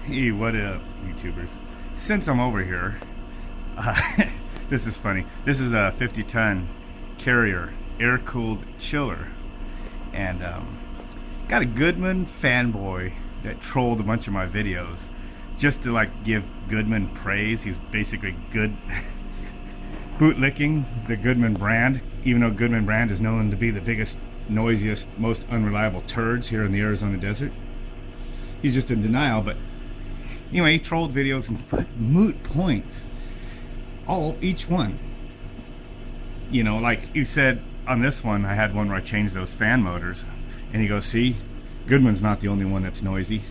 Hey, what up, YouTubers? Since I'm over here, this is funny. This is a 50-ton Carrier air-cooled chiller, and got a Goodman fanboy that trolled a bunch of my videos just to like give Goodman praise. He's basically good bootlicking the Goodman brand, even though Goodman brand is known to be the biggest, noisiest, most unreliable turds here in the Arizona desert. He's just in denial, but anyway, he trolled videos and put moot points, each one. You know, like you said on this one, I had one where I changed those fan motors, and he goes, see, Goodman's not the only one that's noisy.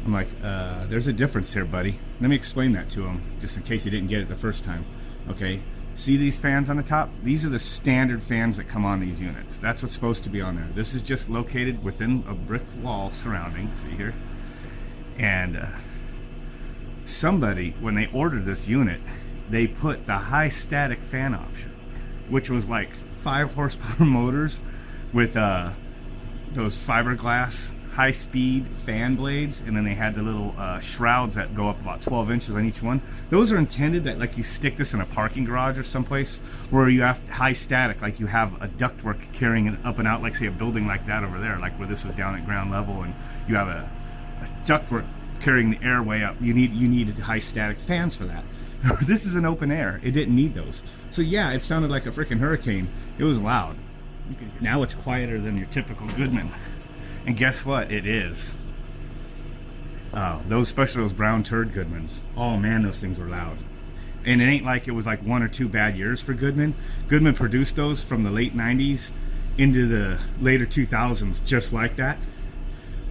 I'm like, there's a difference here, buddy. Let me explain that to him, just in case he didn't get it the first time. Okay, see these fans on the top? These are the standard fans that come on these units. That's what's supposed to be on there. This is just located within a brick wall surrounding, see here? And somebody, when they ordered this unit, they put the high static fan option, which was like 5 horsepower motors with those fiberglass high-speed fan blades, and then they had the little shrouds that go up about 12 inches on each one. Those are intended that like you stick this in a parking garage or someplace where you have high static, like you have a ductwork carrying it up and out, like say a building like that over there, like where this was down at ground level, and you have a ductwork carrying the air way up. You needed high static fans for that. This is an open air. It didn't need those. So yeah, it sounded like a freaking hurricane. It was loud. Now it's quieter than your typical Goodman. And guess what? It is. Especially those brown turd Goodmans. Oh man, those things were loud. And it ain't like it was like 1 or 2 bad years for Goodman. Goodman produced those from the late 90s into the later 2000s just like that.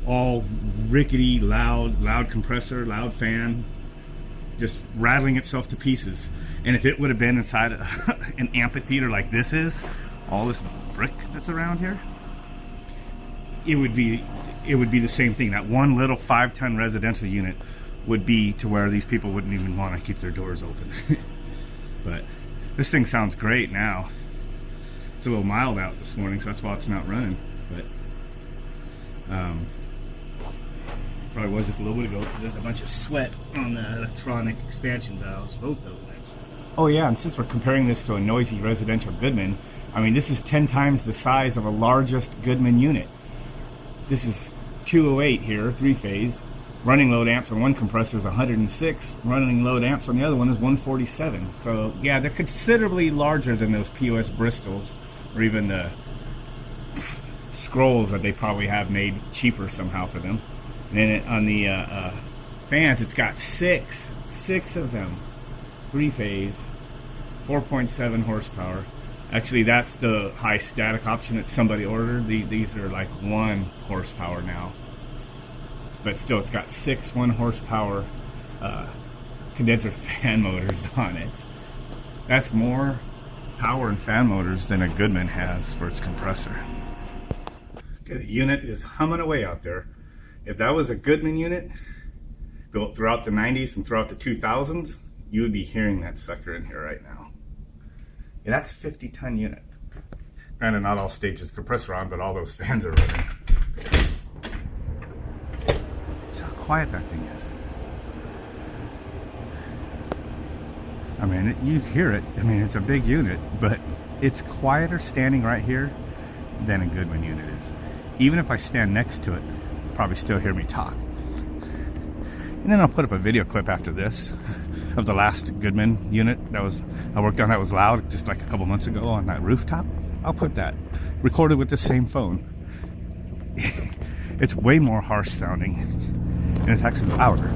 All rickety, loud compressor, loud fan, just rattling itself to pieces. And if it would have been inside an amphitheater like this is, all this brick that's around here, it would be the same thing. That one little 5-ton residential unit would be to where these people wouldn't even want to keep their doors open. But this thing sounds great now. It's a little mild out this morning, so that's why it's not running. But probably was just a little bit ago because there's a bunch of sweat on the electronic expansion valves, both those things. Oh yeah, and since we're comparing this to a noisy residential Goodman, I mean, this is 10 times the size of a largest Goodman unit. This is 208 here, 3-phase. Running load amps on one compressor is 106. Running load amps on the other one is 147. So yeah, they're considerably larger than those POS Bristols, or even the Scrolls that they probably have made cheaper somehow for them. And then on the fans, it's got six of them, 3-phase, 4.7 horsepower. Actually, that's the high static option that somebody ordered. These are like 1 horsepower now. But still, it's got 6 1-horsepower condenser fan motors on it. That's more power and fan motors than a Goodman has for its compressor. Okay, the unit is humming away out there. If that was a Goodman unit built throughout the 90s and throughout the 2000s, you would be hearing that sucker in here right now. Yeah, that's a 50-ton unit. Granted, not all stages compressor on, but all those fans are running. See how quiet that thing is. I mean, you hear it. I mean, it's a big unit, but it's quieter standing right here than a Goodman unit is. Even if I stand next to it, you'll probably still hear me talk. And then I'll put up a video clip after this of the last Goodman unit I worked on that was loud just like a couple months ago on that rooftop. I'll put that. Recorded with the same phone. It's way more harsh sounding, and it's actually louder.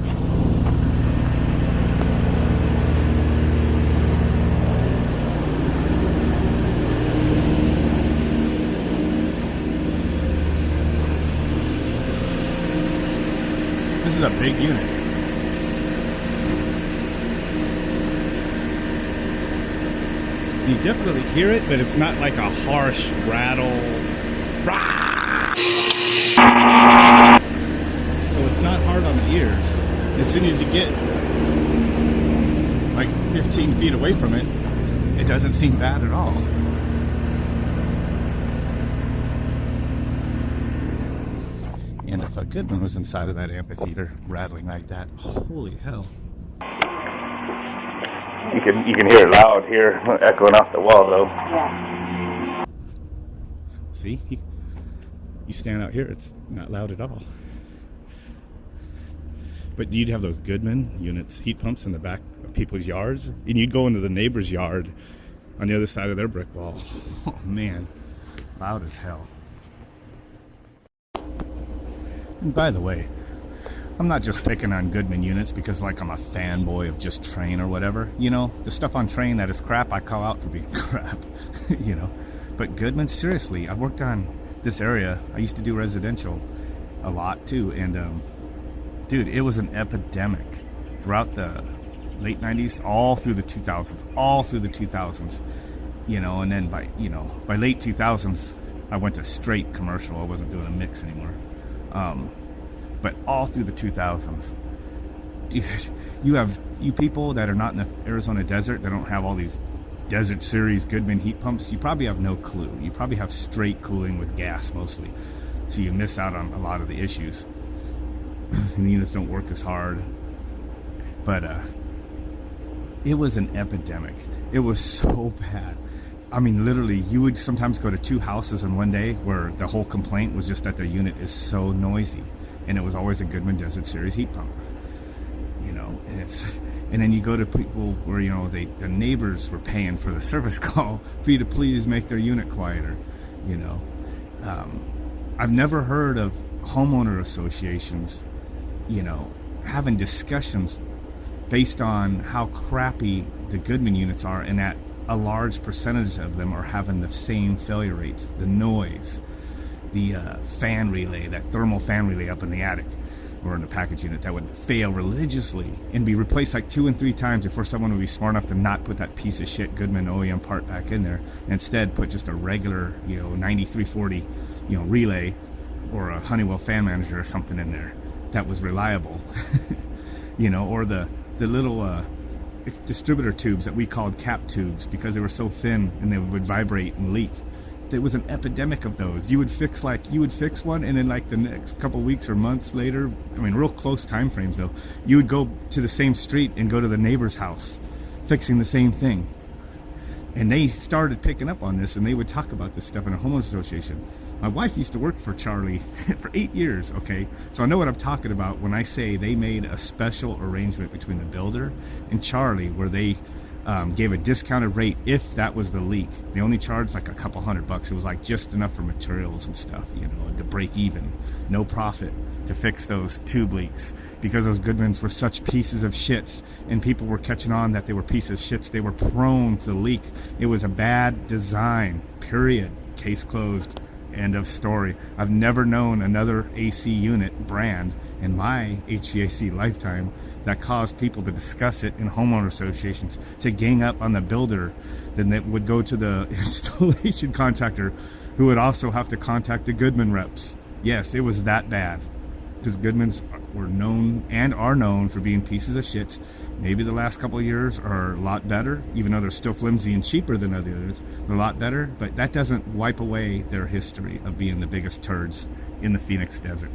This is a big unit. You definitely hear it, but it's not like a harsh rattle. So it's not hard on the ears. As soon as you get like 15 feet away from it, it doesn't seem bad at all. And if a Goodman was inside of that amphitheater rattling like that, holy hell. You can hear it loud here, echoing off the wall though. Yeah. See, you stand out here, it's not loud at all. But you'd have those Goodman units, heat pumps in the back of people's yards, and you'd go into the neighbor's yard on the other side of their brick wall. Oh man, loud as hell. And by the way, I'm not just picking on Goodman units because like I'm a fanboy of just Train or whatever. You know, the stuff on Train that is crap, I call out for being crap. You know, but Goodman, seriously, I've worked on this area. I used to do residential a lot too, and dude, it was an epidemic throughout the late 90s, all through the 2000s, you know, and then by late 2000s, I went to straight commercial. I wasn't doing a mix anymore. But all through the 2000s, dude, you people that are not in the Arizona desert, that don't have all these desert series Goodman heat pumps, you probably have no clue. You probably have straight cooling with gas mostly. So you miss out on a lot of the issues. And the units don't work as hard. But it was an epidemic. It was so bad. I mean, literally, you would sometimes go to 2 houses in one day where the whole complaint was just that their unit is so noisy. And it was always a Goodman Desert Series heat pump. You know, and then you go to people where, you know, the neighbors were paying for the service call for you to please make their unit quieter, you know. I've never heard of homeowner associations, you know, having discussions based on how crappy the Goodman units are, and that a large percentage of them are having the same failure rates, the noise, the fan relay, that thermal fan relay up in the attic or in the package unit that would fail religiously and be replaced like 2 and 3 times before someone would be smart enough to not put that piece of shit Goodman OEM part back in there, and instead put just a regular, you know, 9340, you know, relay or a Honeywell fan manager or something in there that was reliable. You know, or the little distributor tubes that we called cap tubes because they were so thin and they would vibrate and leak. There was an epidemic of those. You would fix one, and then like the next couple weeks or months later, I mean real close time frames though, you would go to the same street and go to the neighbor's house fixing the same thing. And they started picking up on this, and they would talk about this stuff in a homeowners association. My wife used to work for Charlie for 8 years, okay? So I know what I'm talking about when I say they made a special arrangement between the builder and Charlie where they gave a discounted rate if that was the leak. They only charged like a couple $100. It was like just enough for materials and stuff, you know, to break even. No profit to fix those tube leaks because those Goodmans were such pieces of shits, and people were catching on that they were pieces of shits. They were prone to leak. It was a bad design, period. Case closed. End of story. I've never known another AC unit brand in my HVAC lifetime that caused people to discuss it in homeowner associations, to gang up on the builder, then that would go to the installation contractor, who would also have to contact the Goodman reps. Yes, it was that bad. Because Goodmans were known and are known for being pieces of shits. Maybe the last couple of years are a lot better, even though they're still flimsy and cheaper than others. They're a lot better, but that doesn't wipe away their history of being the biggest turds in the Phoenix desert.